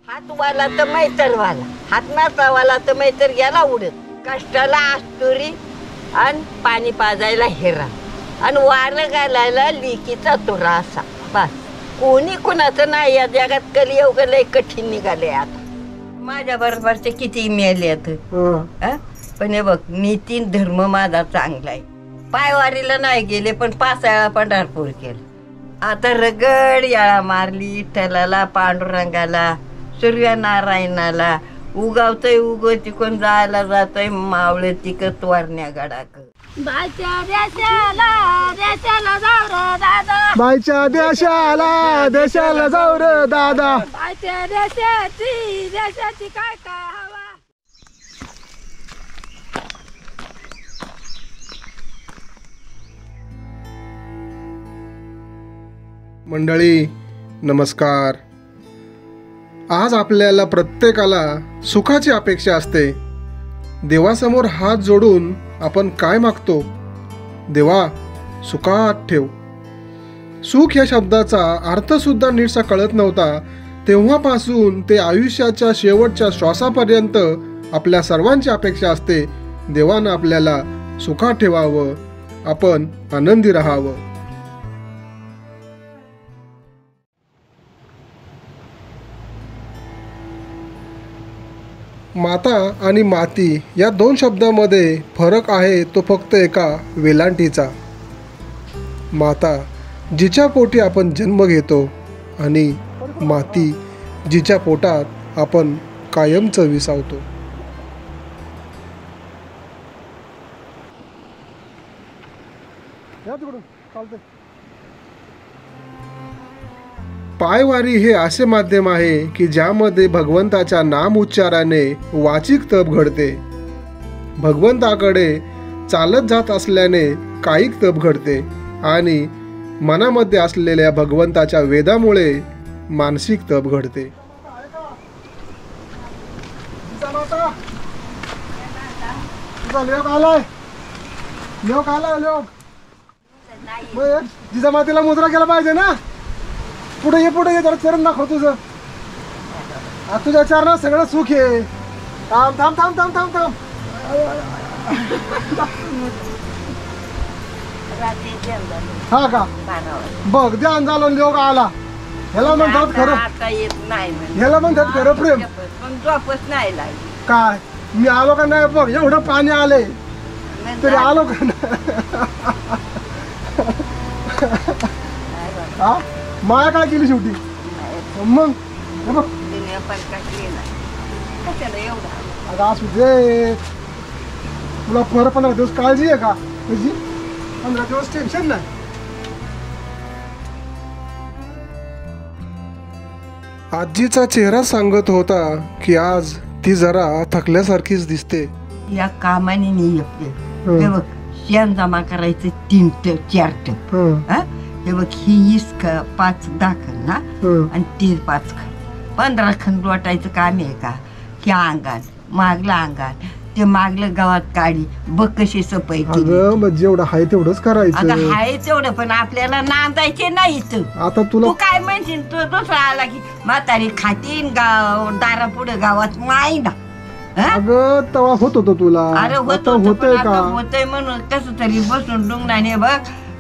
हातवाला तर मैतरवाला, हात नाचावाला तर मैतर गेला उडत. कष्टाला आस्तुरी आणि पाणी पाजायला हेरा आणि वारं घालायला लिकीचा तुरा असा. बस कोणी कुणाचं नाही या जगात. कलियुग लय कठीण निघाले आता. माझ्या बरोबरचे किती मेले पण हे बघ नीती धर्म माझा चांगला आहे. पायवारीला नाही गेले पण पासाळा पंढरपूर केलं. आता रगड याळा मारली विठ्ठलाला, पांडुरंगाला, सूर्यनारायणाला. उगावतय उगव तिकून जायला जातोय मावळे तिकत वारण्या गडाक. बायच्या देशाला देशाला जाऊ रे दादा, बायच्या देशाला देशाला जाऊ रे दादा. बायच्या देशाची देशाची काय काय हवा. मंडळी नमस्कार. आज आपल्याला प्रत्येकाला सुखाची अपेक्षा असते. देवासमोर हात जोडून आपण काय मागतो? देवा सुखात ठेव. सुख या शब्दाचा अर्थ सुद्धा नीटसा कळत नव्हता. तेव्हापासून ते आयुष्याच्या शेवटच्या श्वासापर्यंत आपल्या सर्वांची अपेक्षा असते देवानं आपल्याला सुखात ठेवावं, आपण आनंदी राहावं. माता आणि माती या दोन शब्दामध्ये फरक आहे तो फक्त एका वेलांटीचा. माता जिच्या पोटी आपण जन्म घेतो आणि माती जिच्या पोटात आपण कायमचं विसावतो. पायवारी हे असे माध्यम आहे की ज्यामध्ये भगवंताच्या नाम उच्चाराने वाचिक तप घडते. भगवंताकडे चालत जात असल्याने कायिक तप घडते आणि मनामध्ये असलेल्या भगवंताच्या वेदामुळे मानसिक तप घडते. जिजामातेला मुजरा केला पाहिजे ना. पुढे ये जरा चरण दाखव तुझं. तुझ्या चरणात सगळं सुख आहे. थांब थांब थांब थांब थांब थांब. हा का बघ ध्यान झालं योग आला. ह्याला म्हणतात खरं, ह्याला म्हणतात खरं प्रेम. काय मी आलो का नाही बघ. एवढं पाणी आले तरी आलो का नाही. हा माया काय केली शेवटी मग बघ. आता असू दे तुला. 15 दिवस काळजी आहे का तुझी? 15 दिवस टेन्शन नाही. आजीचा चेहरा सांगत होता की आज ती जरा थकल्यासारखीच दिसते. या कामाने नाही आपले. हे बघ शेण जमा करायचं 3 टप 4 टप. हे बघ ही 5 दाखल ना आणि 3 5 खण 15 खण लोटायचं काम आहे का? की अंगात मागलं अंगात ते मागलं गावात काढी बघ कशी सफाई केली. जेवढं आहे तेवढंच करायचं. आहे तेवढं पण आपल्याला नांदायचे नाहीत. आता तुला काय म्हणशील तो दुसरा आला की म्हातारी खातीन गाव दारा पुढे गावात नाही ना. अगं तेव्हा होत होतं तुला. अरे होतंय का? होतंय म्हणून कसं तरी बसून डुंगणाने बघ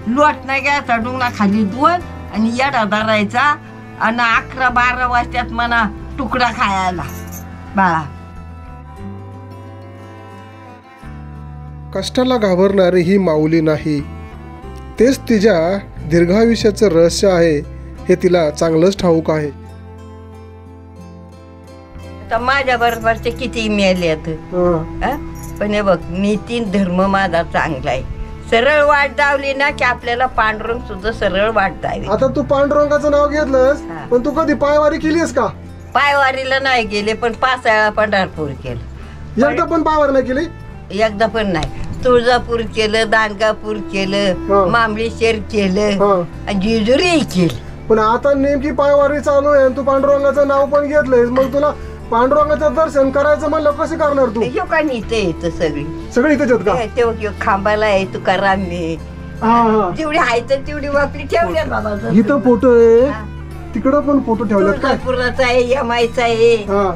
लोट नाही घ्यायचा. डुंगणा खाली धुवून आणि येडा धरायचा आणि 11-12 वाजत्यात म्हणा तुकडा खायला बाळा. कष्टाला घाबरणारी ही माऊली नाही. तेच तिच्या दीर्घायुष्याचं रहस्य आहे हे तिला चांगलंच ठाऊक आहे. तर माझ्या बरोबरचे किती मेले पण हे बघ नीती धर्म माझा चांगला आहे. सरळ वाट दावली ना की आपल्याला पांडुरंग सुद्धा सरळ वाट दावी. आता तू पांडुरंगाचं नाव घेतलंस पण तू कधी पायवारी केलीस का? पायवारीला नाही गेले पण पासाळा पंढरपूर केलं. एकदा पण पायवारी नाही केली? एकदा पण नाही. तुळजापूर केलं, दानगापूर केलं, मामळेश्वर केलं आणि जेजुरी केलं. पण आता नेमकी पायवारी चालू आहे तू पांडुरंगाचं नाव पण घेतलंयस. मग तुला पांडुरंगाचं दर्शन करायचं म्हणलं कसं करणार तू? का इथे येतं सगळी इथेच आहेत का? तेव्हा खांबाला आहे तुकाराम जेवढी आहे तर तेवढी वापरी ठेवल्या बाबा. इथं फोटो आहे तिकडं पण फोटो ठेवलेत काय? तुळजापुराचा आहे, यमाईचा आहे. हा.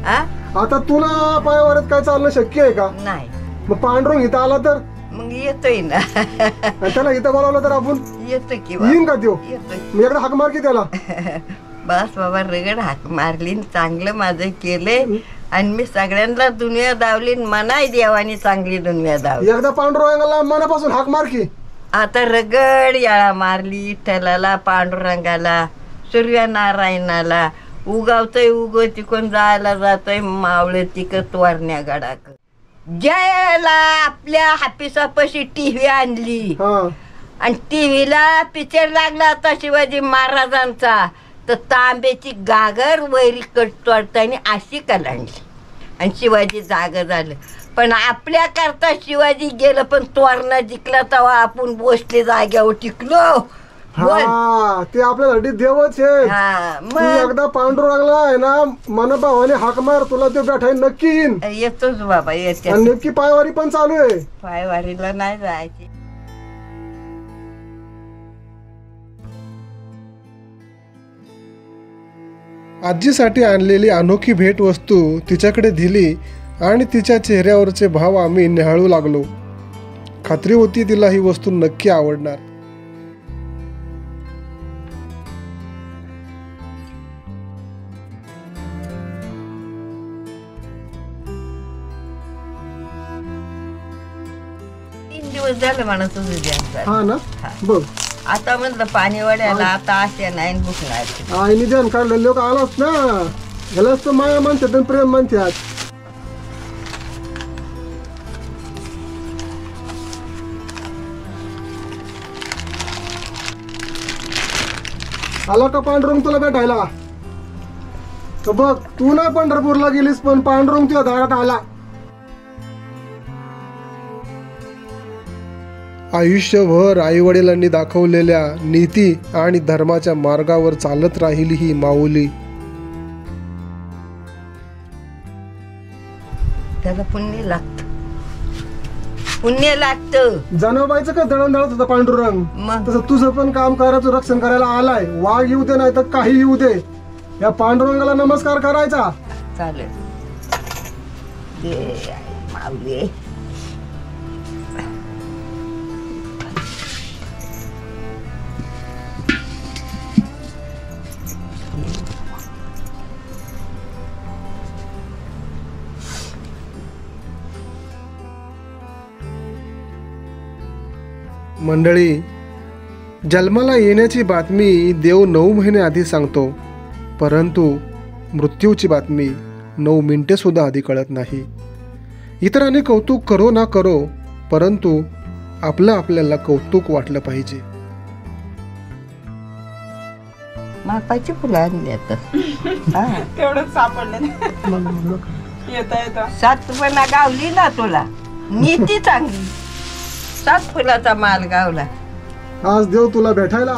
हा? आता तुला पायावरच काय चालणं शक्य आहे का? नाही. मग पांडुरंग इथं आला तर? मग येतोय ना. आणि त्याला इथं बोलावलं तर आपण येतो की येईन का त्यो? येतोय. मी एकदा हाक मार की त्याला. बस बाबा रगड हाक मारली न चांगलं माझं केलंय आणि मी सगळ्यांना दुनिया दावली न मनाय देवानी चांगली दुनिया दावली. एकदा पांडुरंगाला मनापासून हाक मार की. आता रगड याळा मारली विठ्ठलाला, पांडुरंगाला, सूर्यनारायणाला. उगावतोय उगव तिकून जायला जातोय मावळे तिकत वरण्या गडाक. ज्याला आपल्या हापिसापाशी टीव्ही आणली हा. आणि टीव्हीला पिक्चर लागला होता शिवाजी महाराजांचा, तर तांब्याची गागर वैरी कट तोडताना अशी कलांडली आणि शिवाजी जाग झालं. पण आपल्या करता शिवाजी गेलं पण तोरणा जिंकला तेव्हा आपण बसले जाग्यावर टिकलो. हा, ते आपल्यासाठी देवच आहे. हा, तू मग एकदा पांडुरंगाला आहे ना मनभावाने हाक मार, तुला ते गाठाय नक्की येईन. येतोच बाबा येते. आणि नक्की पायवारी पण चालू आहे. पायवारीला नाही जायची. आजीसाठी आणलेली अनोखी भेटवस्तू तिच्याकडे दिली आणि तिच्या चेहऱ्यावरचे भाव आम्ही निहाळू लागलो. खात्री होती तिला ही वस्तू नक्की आवडणार. दिवस झालं म्हणा तुझं ध्यान. हा ना. बघ आता म्हणलं पाणी वड्याला आता असे नाही भूक नाही. आईने ध्यान काढलं लोक आलाच ना, ह्यालाच तर माया म्हणतात आणि प्रेम म्हणतात. आला का पांडुरंग तुला भेटायला? तर बघ तू नाही पंढरपूरला गेलीस पण पांडुरंग तुझ्या दारात आला. आयुष्यभर आई वडिलांनी दाखवलेल्या नीती आणि धर्माच्या मार्गावर चालत राहिली ही माऊली. त्याला पुण्य लागत, पुण्य लागत. जनाबाईचं का दळण दळत होता पांडुरंग, मग तसं तुझं पण काम करायचं, रक्षण करायला आलाय. वाघ येऊ दे नाही तर काही येऊ दे, या पांडुरंगाला नमस्कार करायचा. चालेल. दे आई माऊली. मंडळी, जन्माला येण्याची बातमी देव 9 महिने आधी सांगतो, परंतु मृत्यूची बातमी 9 मिनिटे सुद्धा आधी कळत नाही. इतरांनी कौतुक करो ना करो, परंतु आपलं आपल्याला कौतुक वाटलं पाहिजे. मापाची फुलं आणली आता. तेवढंच सापडले. येता येता सातपणा गावली ना तुला, नीती चांगली. 7 फुलाचा माल गावला. आज देव तुला भेटायला.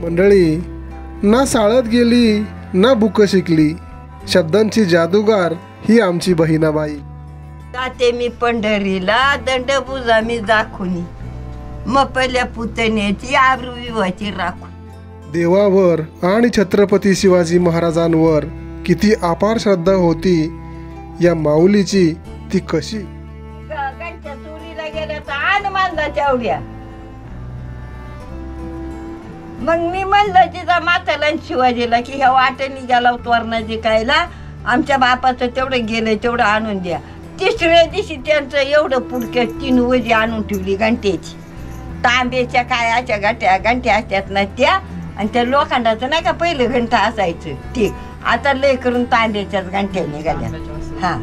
मंडळी, ना शाळेत गेली ना बुक शिकली, शब्दांची जादूगार ही आमची बहिणाबाई. जाते मी पंढरीला, दंडभुजा मी दाखुनी, मपल्या पुतण्याची आबरू विवाची राखून. देवावर आणि छत्रपती शिवाजी महाराजांवर किती अपार श्रद्धा होती या माऊलीची. ती कशी गागांच्या चोरीला गेल्या तर आण मांजाच्या आवड्या. मग मी म्हणलं तिचा माताला आणि शिवाजीला की ह्या वाटेने गेला तोरणा जिकायला, आमच्या बापाचं तेवढं गेलंय तेवढं आणून द्या. तिसऱ्या दिवशी त्यांचं एवढं पुडक्यात 3 वजी आणून ठेवली घंट्याची. तांब्याच्या कायाच्या घंट्या असतात ना त्या, आणि त्या लोखंडाचं नाही का पहिलं घंटा असायचं ते, आता लय करून तांब्याच्याच घंट्या निघाल्या. हा,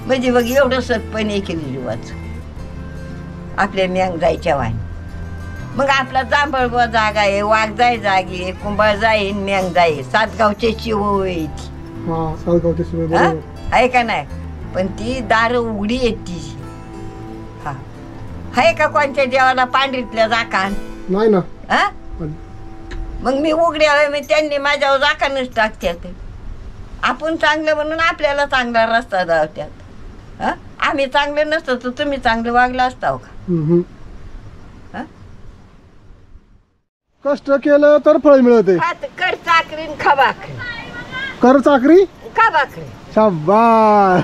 म्हणजे बघ एवढं सतपणे केली जीवाच आपल्या मेंग जायच्या वाणी. मग आपला जांभळगो जागा आहे, वाघजाई जागी आहे, कुंभार जाई, मेंग जाई, 7 गावचे शिव आहे का नाही. पण ती दार उघडी आहेत ती. हा, आहे का कोणत्या देवाला पांढरीतल्या जाकान? नाही ना. हा, मग मी उघड्या मी त्यांनी माझ्यावर जाकानच टाकतात. आपण चांगलं म्हणून आपल्याला चांगला रस्ता दावत्यात. हा, आम्ही चांगलं नसतो तर तुम्ही चांगलं वागला असता का? कष्ट केलं तर फळ मिळते. कर चाकरीन खा भाकरी. कर चाकरी खा भाकरी. शाबास.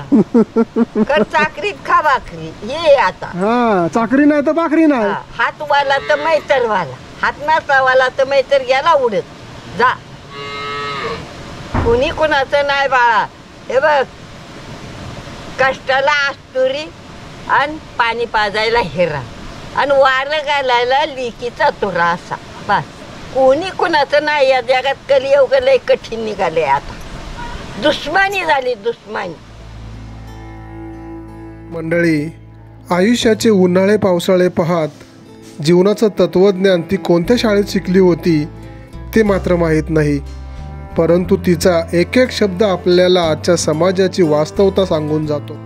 कर चाकरीत खा भाकरी. ये आता. हा चाकरी नाही तर भाकरी नाही. हात वाला तर मैतर वाला. हात नसता वाला तर मैतर गेला उडत. जा. कुणी कुणाचं नाही बाळा. हे बघ कष्टाला आस्तुरी आणि पाणी पाजायला हिरा आणि वारं घालायला लिकीचा तुरा असा. बस कोणी कुणाचं नाही. या जगात कलियुग लय कठीण निघाले. आता दुश्मनी झाली दुश्मनी. मंडळी, आयुष्याचे उन्हाळे पावसाळे पाहत जीवनाचं तत्वज्ञान ती कोणत्या शाळेत शिकली होती ते मात्र माहीत नाही, परंतु तिचा एक एक शब्द आपल्याला आजच्या समाजाची वास्तवता सांगून जातो.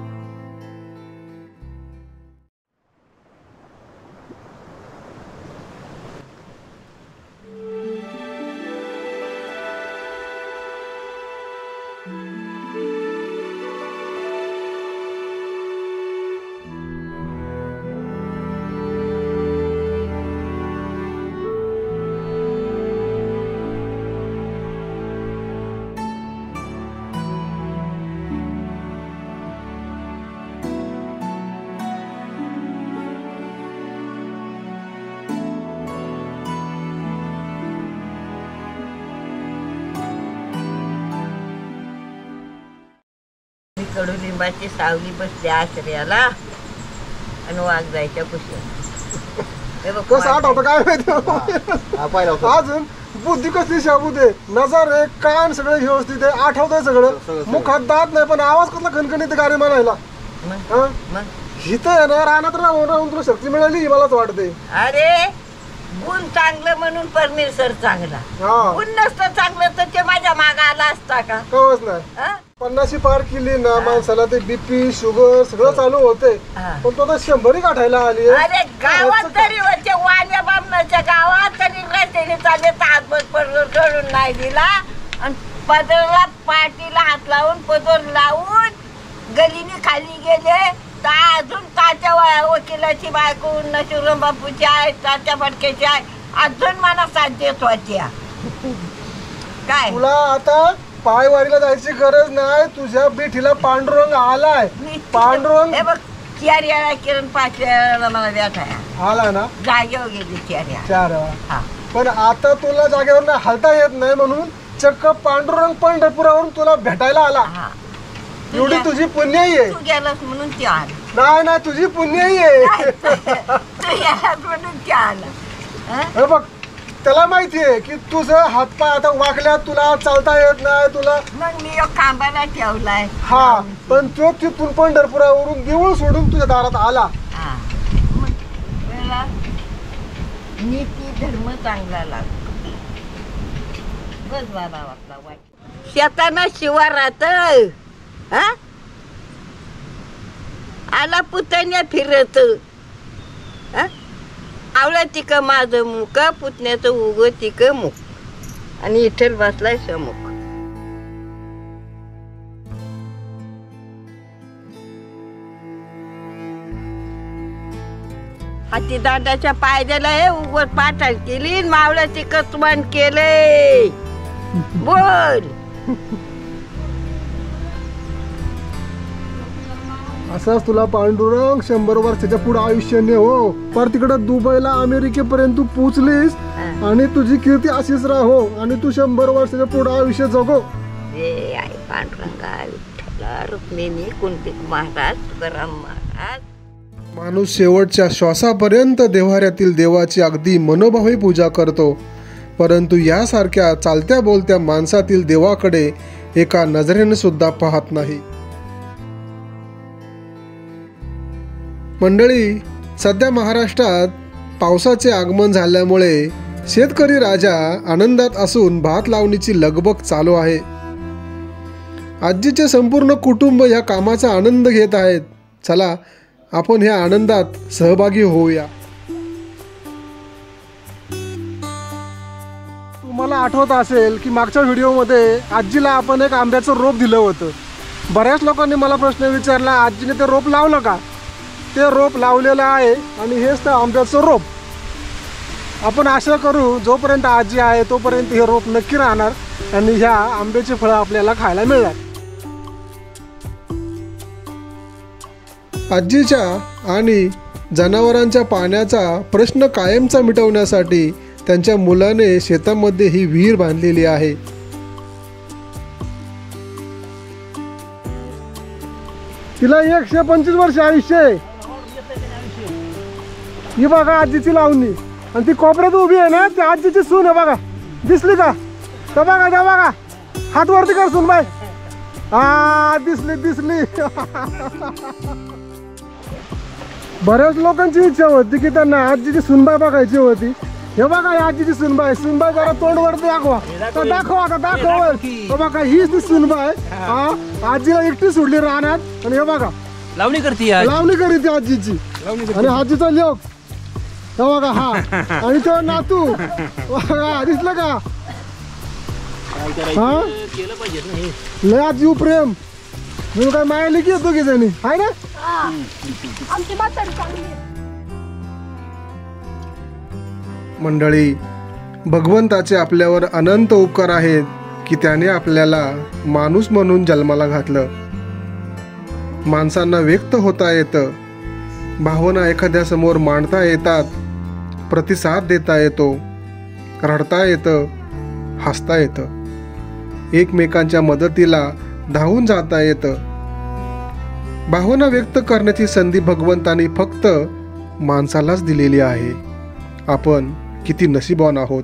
कडुलिंबाची सावली बसली आश्रयाला आणि वाघ जायच्या कुशीला. कसं आठवतं काय माहिती. अजून बुद्धी कसली शाबूत आहे. नजर आहे, कान सगळं व्यवस्थित आहे, आठवतंय सगळं. मुखात दात नाही पण आवाज कसला खणखणीत गाडी म्हणायला. हिथं आहे ना रानात राहून तुला शक्ती मिळाली मलाच वाटते. अरे गुण चांगलं म्हणून परमेश्वर चांगला. गुण नसतं चांगलं तर ते माझ्या मागा आला असता का? कवच नाही. 50 पार केली ना माणसाला ते बीपी शुगर सगळं चालू होते, पण तो आता 100 गाठायला आली. अरे गावात तरी होते वाण्या बामणाच्या गावात तरी रस्त्याने चालले तर हातभर पडून चढून नाही दिला आणि पदरला पाठीला हात लावून पदर लावून गलीने खाली गेले तर अजून ताच्या वकिलाची बायको नशिवराम बापूची आहे, तात्या फटक्याची आहे, अजून मला साथ देत होत्या. काय तुला आता पायवारीला जायची गरज नाही. तुझ्या बिठीला पांडुरंग आलाय. पांडुरंग हे बघ 4 वेळा किरण 5 वेळा मला भेटाया आला ना. जागेवर गेली 4 वेळा. पण आता तुला जागेवर हलता येत नाही म्हणून चक्क पांडुरंग पंढरपुरावरून तुला भेटायला आला. एवढी तुझी पुण्याई आहे. तू गेलास म्हणून ते आला. नाही नाही तुझी पुण्याई आहे. तू गेलास म्हणून ते आला. हे बघ त्याला माहितीये की तुझं हातपाय आता वाकल्यात, तुला चालता येत नाही तुला. मग मी खांबाला ठेवलाय. हा पण तो तिथून पंढरपुरावरून देऊळ सोडून तुझ्या दारात आला. नीती धर्म चांगला लागतो. बस बाबा आपला वाईट शेताना शिवारात आला पुतण्या फिरत. आवळा तिक माझं मुख पुतण्याचं उग तिक मुख आणि इथेच बसलाय समुख. हाती दांडाच्या पायद्याला हे उगवत पाठाल केली मावळा तिकच मन केले. बोल. असाच तुला पांडुरंग 100 वर्षाच्या पुढे आयुष्याने हो पर तिकडे दुबईला अमेरिकेपर्यंत तू पोचलीस आणि तुझी कीर्ती अशीच राहो आणि तू 100 वर्षाच्या पुढे आयुष्य जगो. पांडुरंगा विठ्ठला रुक्मिणी कुंती महाराज तुकाराम महाराज. माणूस शेवटच्या श्वासापर्यंत देव्हाऱ्यातील देवाची अगदी मनोभावे पूजा करतो, परंतु यासारख्या चालत्या बोलत्या माणसातील देवाकडे एका नजरेने सुद्धा पाहत नाही. मंडळी, सध्या महाराष्ट्रात पावसाचे आगमन झाल्यामुळे शेतकरी राजा आनंदात असून भात लावणीची लगबग चालू आहे. आजीचे संपूर्ण कुटुंब या कामाचा आनंद घेत आहेत. चला आपण ह्या आनंदात सहभागी होऊया. तुम्हाला आठवत असेल की मागच्या व्हिडिओमध्ये आजीला आपण एक आंब्याचं रोप दिलं होतं. बऱ्याच लोकांनी मला प्रश्न विचारला, आजीने ते रोप लावलं का? ते रोप लावलेलं आहे आणि हेच तर आंब्याचं रोप. आपण आशा करू जोपर्यंत आजी आहे तोपर्यंत हे रोप नक्की राहणार आणि ह्या आंब्याची फळं आपल्याला खायला मिळणार. आजीच्या आणि जनावरांच्या पाण्याचा प्रश्न कायमचा मिटवण्यासाठी त्यांच्या मुलाने शेतामध्ये ही विहीर बांधलेली आहे. तिला 125 वर्ष आयुष्य आहे. ही बघा आजीची लावणी आणि ती कोपऱ्यात उभी आहे ना ती आजीची सून आहे बघा. दिसली का? तर बघा त्या बघा हात वरती कर सून बाय. हा दिसली दिसली. बऱ्याच लोकांची इच्छा होती की त्यांना आजीची सुनबाई बघायची होती. हे बघा ही आजीची सुनबाई. सुनबाई जरा तोंड वरती दाखवा. तर दाखवा आता दाखवा. हे बघा हीच ती सुनबाई. हा आजीला एकटी सोडली रानात आणि हे बघा लावणी करते लावणी करीत आजीची आणि आजीचा लोक हे बघा हा आणि तो नातू बघा दिसलं का? हा लय आजी प्रेम मी काय मायाली की येतो की जणी आहे ना. आमची म्हातारी चांगली आहे. मंडळी, भगवंताचे आपल्यावर अनंत उपकार आहेत की त्याने आपल्याला माणूस म्हणून जन्माला घातलं. माणसांना व्यक्त होता येतं, भावना एखाद्या समोर मांडता येतात, प्रतिसाद देता येतो, रडता येतं, हसता येतं, एकमेकांच्या मदतीला धावून जाता येतं. भावना व्यक्त करण्याची संधी भगवंताने फक्त माणसालाच दिलेली आहे. आपण किती नशीबवान आहोत.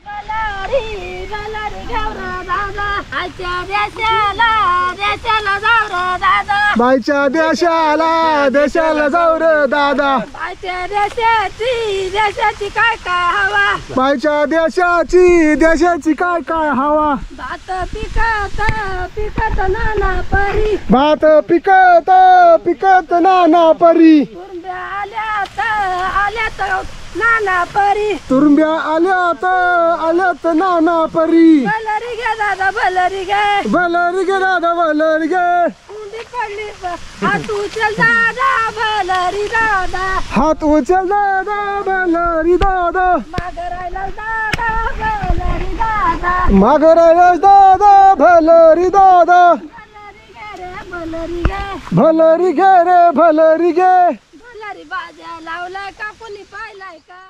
बलारी बलारी गावरा दादा आजच्या देशाला जाऊ रे दादा. बाईच्या देशाला देशाला जाऊ रे दादा. आजच्या देशाची काय काय हवा. बाईच्या देशाची काय काय हवा. भात पिकत नाना परी. भात पिकत नाना परी. तुरंब्या आल्यात नाना परी. तुरंब्या आल्यात नाना परी. बलरी गे दादा बलरी गे. भलरी गे दादा भलरी गे. उंडी पडली हात उचल दादा भलरी दादा. हात उचल दादा भलरी दादा. मागरायला दादा भलरी दादा. माग राहिलास दादा भलरी दादा. बलरी गे भलरी घे रे भलरी घे. बलरी बाजा लावलाय का कोणी पाहिलाय का.